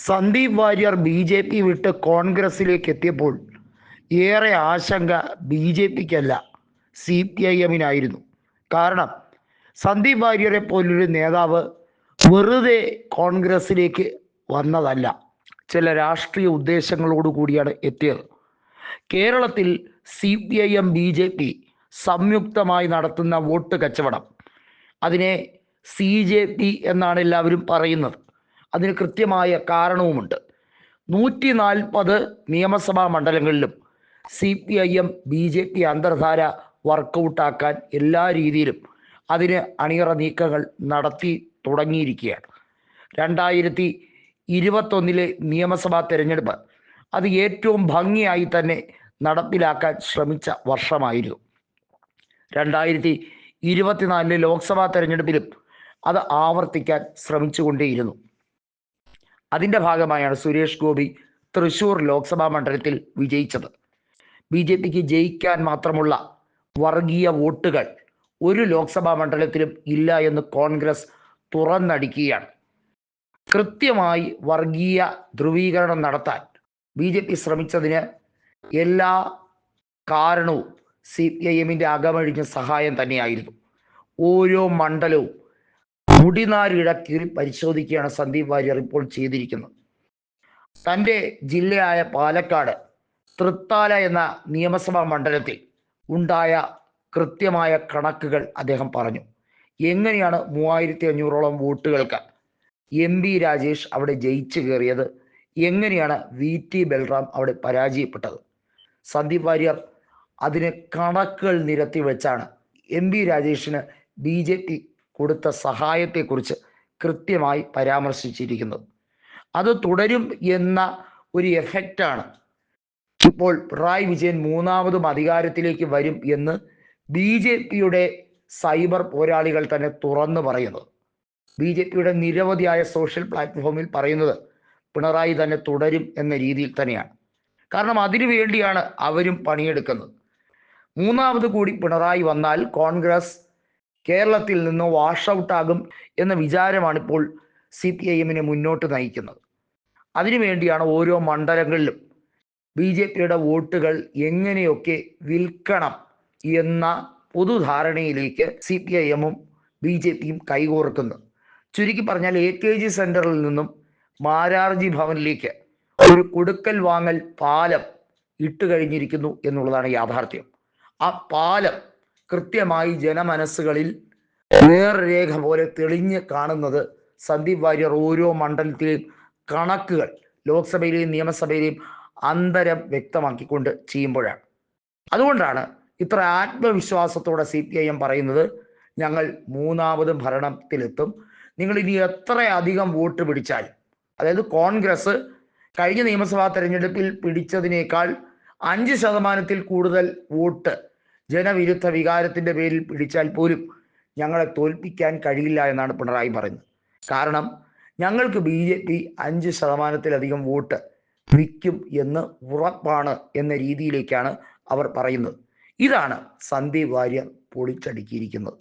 Sandeep Warrier BJP വിട്ട് കോൺഗ്രസിലേക്ക് എത്തിയപ്പോൾ ഏറെ ആശങ്ക BJPക്കല്ല CPIMനായിരുന്നു. കാരണം സന്ദീപ് വാര്യരെ പോലൊരു നേതാവ് വെറുതെ കോൺഗ്രസിലേക്ക് വന്നതല്ല, ചില രാഷ്ട്രീയ ഉദ്ദേശങ്ങളോട് കൂടിയാണ് എത്തിയത്. കേരളത്തിൽ CPIM BJP സംയുക്തമായി നടത്തുന്ന വോട്ട് കച്ചവടം, അതിനെ CJP എന്നാണ് എല്ലാവരും പറയുന്നത്. അതിന് കൃത്യമായ കാരണവുമുണ്ട്. 140 നിയമസഭാ മണ്ഡലങ്ങളിലും CPIM BJP അന്തർധാര വർക്കൗട്ടാക്കാൻ എല്ലാ രീതിയിലും അതിന് അണിയറ നീക്കങ്ങൾ നടത്തി തുടങ്ങിയിരിക്കുകയാണ്. 2021 നിയമസഭാ തെരഞ്ഞെടുപ്പ് അത് ഏറ്റവും ഭംഗിയായി തന്നെ നടപ്പിലാക്കാൻ ശ്രമിച്ച വർഷമായിരുന്നു. 2024 ലോക്സഭാ തെരഞ്ഞെടുപ്പിലും അത് ആവർത്തിക്കാൻ ശ്രമിച്ചുകൊണ്ടേയിരുന്നു. അതിൻ്റെ ഭാഗമായാണ് സുരേഷ് ഗോപി തൃശ്ശൂർ ലോക്സഭാ മണ്ഡലത്തിൽ വിജയിച്ചത്. BJPക്ക് ജയിക്കാൻ മാത്രമുള്ള വർഗീയ വോട്ടുകൾ ഒരു ലോക്സഭാ മണ്ഡലത്തിലും ഇല്ല എന്ന് കോൺഗ്രസ് തുറന്നടിക്കുകയാണ്. കൃത്യമായി വർഗീയ ധ്രുവീകരണം നടത്താൻ BJP ശ്രമിച്ചതിന് എല്ലാ കാരണവും CPIMൻ്റെ അകമഴിഞ്ഞ സഹായം തന്നെയായിരുന്നു. ഓരോ മണ്ഡലവും മുടിനാരിഴക്കീറി പരിശോധിക്കുകയാണ് സന്ദീപ് വാര്യർ ഇപ്പോൾ ചെയ്തിരിക്കുന്നത്. തൻ്റെ ജില്ലയായ പാലക്കാട് തൃത്താല എന്ന നിയമസഭാ മണ്ഡലത്തിൽ ഉണ്ടായ കൃത്യമായ കണക്കുകൾ അദ്ദേഹം പറഞ്ഞു. എങ്ങനെയാണ് 3500ഓളം വോട്ടുകൾക്ക് MP രാജേഷ് അവിടെ ജയിച്ചു കയറിയത്, എങ്ങനെയാണ് VT ബൽറാം അവിടെ പരാജയപ്പെട്ടത്. സന്ദീപ് വാര്യർ അതിന് കണക്കുകൾ നിരത്തി വെച്ചാണ് MP രാജേഷിന് BJP കൊടുത്ത സഹായത്തെക്കുറിച്ച് കൃത്യമായി പരാമർശിച്ചിരിക്കുന്നത്. അത് തുടരും എന്ന ഒരു എഫക്റ്റാണ് ഇപ്പോൾ പിണറായി വിജയൻ മൂന്നാമതും അധികാരത്തിലേക്ക് വരും എന്ന് BJPയുടെ സൈബർ പോരാളികൾ തന്നെ തുറന്നു പറയുന്നത്. BJPയുടെ നിരവധിയായ സോഷ്യൽ പ്ലാറ്റ്ഫോമിൽ പറയുന്നത് പിണറായി തന്നെ തുടരും എന്ന രീതിയിൽ തന്നെയാണ്. കാരണം അതിനു വേണ്ടിയാണ് അവരും പണിയെടുക്കുന്നത്. മൂന്നാമത് കൂടി പിണറായി വന്നാൽ കോൺഗ്രസ് കേരളത്തിൽ നിന്ന് വാഷ് ഔട്ടാകും എന്ന വിചാരമാണ് ഇപ്പോൾ CPIMനെ മുന്നോട്ട് നയിക്കുന്നത്. അതിനുവേണ്ടിയാണ് ഓരോ മണ്ഡലങ്ങളിലും BJPയുടെ വോട്ടുകൾ എങ്ങനെയൊക്കെ വിൽക്കണം എന്ന പൊതുധാരണയിലേക്ക് CPIMും BJPയും കൈകോർക്കുന്നത്. ചുരുക്കി പറഞ്ഞാൽ AKG സെന്ററിൽ നിന്നും മാരാർജി ഭവനിലേക്ക് ഒരു കൊടുക്കൽ വാങ്ങൽ പാലം ഇട്ട് കഴിഞ്ഞിരിക്കുന്നു എന്നുള്ളതാണ് യാഥാർത്ഥ്യം. ആ പാലം കൃത്യമായി ജനമനസ്സുകളിൽ നേർരേഖ പോലെ തെളിഞ്ഞ് കാണുന്നത് സന്ദീപ് വാര്യർ ഓരോ മണ്ഡലത്തിലെയും കണക്കുകൾ ലോക്സഭയിലെയും നിയമസഭയിലെയും അന്തരം വ്യക്തമാക്കിക്കൊണ്ട് ചെയ്യുമ്പോഴാണ്. അതുകൊണ്ടാണ് ഇത്ര ആത്മവിശ്വാസത്തോടെ CPIM പറയുന്നത് ഞങ്ങൾ മൂന്നാമതും ഭരണത്തിലെത്തും. നിങ്ങൾ ഇനി എത്രയധികം വോട്ട് പിടിച്ചാലും, അതായത് കോൺഗ്രസ് കഴിഞ്ഞ നിയമസഭാ തെരഞ്ഞെടുപ്പിൽ പിടിച്ചതിനേക്കാൾ 5% കൂടുതൽ വോട്ട് ജനവിരുദ്ധ വികാരത്തിൻ്റെ പേരിൽ പിടിച്ചാൽ പോലും ഞങ്ങളെ തോൽപ്പിക്കാൻ കഴിയില്ല എന്നാണ് പിണറായി പറയുന്നത്. കാരണം ഞങ്ങൾക്ക് BJP 5%-ലധികം വോട്ട് വിൽക്കും എന്ന് ഉറപ്പാണ് എന്ന രീതിയിലേക്കാണ് അവർ പറയുന്നത്. ഇതാണ് സന്ദീപ് വാര്യർ പൊളിച്ചടുക്കിയിരിക്കുന്നത്.